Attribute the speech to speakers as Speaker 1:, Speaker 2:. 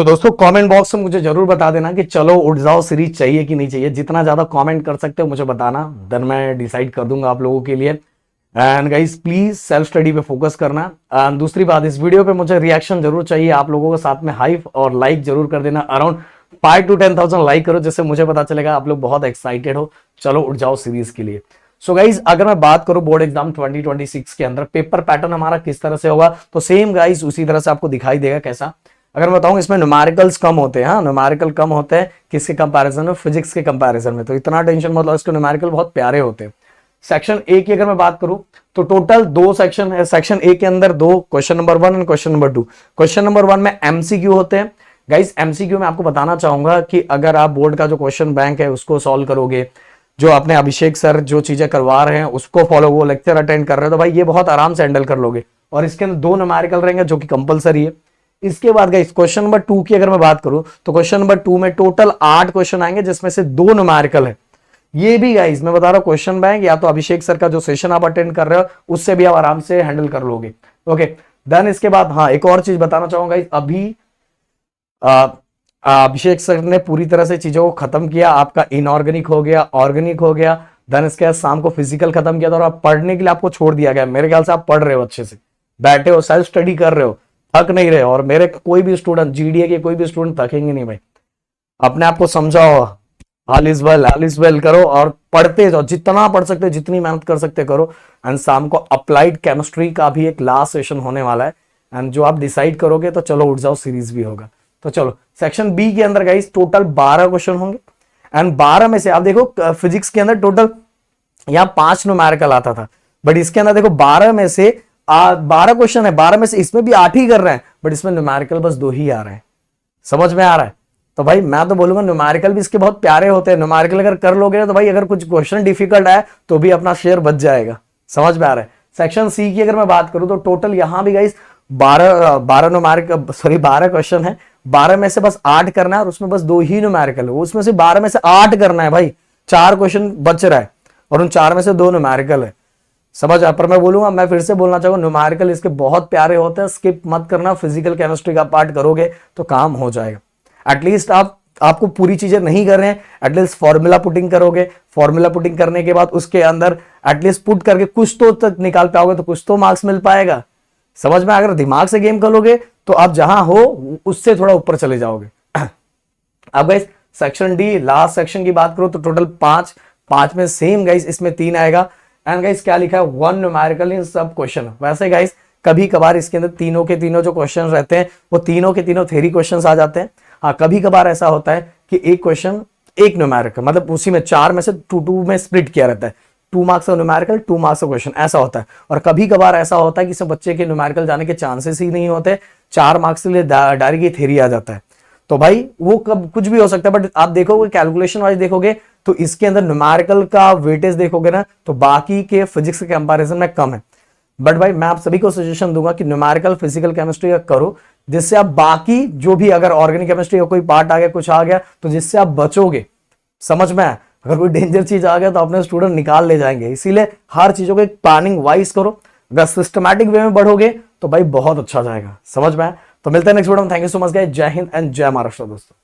Speaker 1: तो दोस्तों comment box में मुझे जरूर बता देना कि चलो उठ जाओ सीरीज चाहिए कि नहीं चाहिए। जितना ज्यादा कमेंट कर सकते हो मुझे बताना, देन मैं डिसाइड कर दूंगा आप लोगों के लिए। And guys please self study पे फोकस करना। एंड दूसरी बात, इस वीडियो पे मुझे रिएक्शन जरूर चाहिए आप लोगों के साथ में, हाइप और लाइक जरूर कर देना। अराउंड 5 to 10,000 लाइक करो, जिससे मुझे पता चलेगा आप लोग बहुत एक्साइटेड हो चलो उठ जाओ सीरीज के लिए। सो गाइज अगर मैं बात करूं बोर्ड एग्जाम 2026 के अंदर पेपर पैटर्न हमारा किस तरह से होगा, तो सेम गाइज उसी तरह से आपको दिखाई देगा। कैसा, अगर मैं बताऊं इसमें न्यूमेरिकल्स कम होते हैं, हाँ न्यूमेरिकल कम होते हैं किसके कंपैरिजन में, फिजिक्स के कंपैरिजन में, तो इतना टेंशन मतलब इसके न्यूमेरिकल बहुत प्यारे होते हैं। सेक्शन ए की अगर मैं बात करूं तो टोटल 2 सेक्शन है। सेक्शन ए के अंदर 2, question number 1 and question number 2। Question number 1 में एमसीक्यू होते हैं। गाइस एमसीक्यू में आपको बताना चाहूंगा कि अगर आप बोर्ड का जो क्वेश्चन बैंक है उसको सॉल्व करोगे, जो आपने अभिषेक सर जो चीजें करवा रहे हैं उसको फॉलो, वो लेक्चर अटेंड कर रहे हो, तो भाई ये बहुत आराम से हैंडल कर लोगे। और इसके अंदर 2 न्यूमेरिकल रहेंगे जो कि कंपलसरी है। इसके बाद गाइस क्वेश्चन नंबर 2 की अगर मैं बात करूं तो क्वेश्चन नंबर 2 में टोटल 8 क्वेश्चन आएंगे, जिसमें से 2 न्यूमेरिकल है। ये भी गाइस मैं बता रहा हूं क्वेश्चन बैंक या तो अभिषेक सर का जो सेशन आप अटेंड कर रहे हो उससे भी आप आराम से हैंडल कर लोगे। ओके, देन इसके बाद हाँ एक और चीज बताना चाहूंगा, अभी अभिषेक सर ने पूरी तरह से चीजों को खत्म किया। आपका इनऑर्गेनिक हो गया, ऑर्गेनिक हो गया, देन इसके बाद शाम को फिजिकल खत्म किया था और आप पढ़ने के लिए आपको छोड़ दिया गया। मेरे ख्याल से आप पढ़ रहे हो, अच्छे से बैठे हो, सेल्फ स्टडी कर रहे हो, थक नहीं रहे। और मेरे कोई भी स्टूडेंट, जीडीए के कोई भी स्टूडेंट थकेंगे नहीं भाई। अपने आप को समझाओ, ऑल इज वेल करो और पढ़ते जाओ, जितना पढ़ सकते जितनी मेहनत कर सकते करो। एंड शाम को अप्लाइड केमिस्ट्री का भी एक लास्ट सेशन होने वाला है, एंड जो आप डिसाइड करोगे तो चलो उठ जाओ सीरीज भी होगा। तो चलो सेक्शन बी के अंदर गाइस टोटल 12 क्वेश्चन होंगे। एंड 12 में से आप देखो फिजिक्स के अंदर टोटल यहां 5 न्यूमेरिकल आता था, बट इसके अंदर देखो 12 में से 12 क्वेश्चन है, 12 में से इसमें भी 8 ही कर रहे हैं, बट इसमें न्यूमेरिकल बस 2 ही आ रहे हैं। समझ में आ रहा है? तो भाई मैं तो बोलूंगा न्यूमेरिकल भी इसके बहुत प्यारे होते हैं। न्यूमेरिकल अगर कर लोगे ना तो भाई अगर कुछ क्वेश्चन डिफिकल्ट आए तो भी अपना शेयर बच जाएगा। समझ में आ रहा है? सेक्शन सी की अगर मैं बात करूं तो टोटल यहां भी गाइस 12 न्यूमेरिकल, सॉरी 12 क्वेश्चन है। 12 में से बस 8 करना है और उसमें बस 2 ही न्यूमेरिकल है। उसमें से 12 में से 8 करना है भाई, 4 क्वेश्चन बच रहा है और उन 4 में से 2 न्यूमेरिकल है। समझ आ? पर मैं बोलूंगा, मैं फिर से बोलना चाहूंगा, न्यूमेरिकल इसके बहुत प्यारे होते हैं, स्किप मत करना। फिजिकल केमिस्ट्री का पार्ट करोगे तो काम हो जाएगा। एटलीस्ट आपको पूरी चीजें नहीं कर रहे हैं, एटलीस्ट फॉर्मूला पुटिंग करोगे। फॉर्मूला पुटिंग करने के बाद उसके अंदर एटलीस्ट पुट करके कुछ तो तक निकाल पाओगे, तो कुछ तो मार्क्स मिल पाएगा। समझ में? अगर दिमाग से गेम करोगे तो आप जहां हो उससे थोड़ा ऊपर चले जाओगे। अब guys section D last section की बात करो तो टोटल 5 में सेम गाइस इसमें 3 आएगा। एंड गाइस क्या लिखा है, 1 न्यूमेरिकल इन सब क्वेश्चन। वैसे गाइस कभी कभार इसके अंदर तीनों के तीनों जो क्वेश्चन रहते हैं वो तीनों के तीनों थ्योरी क्वेश्चन आ जाते हैं। हाँ कभी कभार ऐसा होता है कि एक क्वेश्चन एक न्यूमेरिकल, मतलब उसी में 4 में से 2 में स्प्लिट किया रहता है, 2 मार्क्स का न्यूमेरिकल, 2 मार्क्स का क्वेश्चन, ऐसा होता है। और कभी कभार ऐसा होता है कि सब बच्चे के न्यूमेरिकल जाने के चांसेस ही नहीं होते, 4 मार्क्स के लिए डायरेक्ट थ्योरी आ जाता है। तो भाई वो कब कुछ भी हो सकता है, बट आप देखोगे कैलकुलेशन वाइज देखोगे तो इसके अंदर न्यूमेरिकल का वेटेज देखोगे ना तो बाकी के फिजिक्स के कंपैरिजन में कम है। बट भाई मैं आप सभी को सजेशन दूंगा कि न्यूमेरिकल फिजिकल केमिस्ट्री का करो, जिससे आप बाकी जो भी अगर ऑर्गेनिक केमिस्ट्री का कोई पार्ट आ गया, कुछ आ गया, तो जिससे आप बचोगे। समझ में आया? अगर कोई डेंजर चीज आ गया तो अपने स्टूडेंट निकाल ले जाएंगे। इसीलिए हर चीजों को एक प्लानिंग वाइज करो। अगर सिस्टमैटिक वे में बढ़ोगे तो भाई बहुत अच्छा जाएगा। समझ में आया? तो मिलते हैं नेक्स्ट वीडियो में। Thank you so much guys. जय हिंद एंड जय महाराष्ट्र दोस्तों।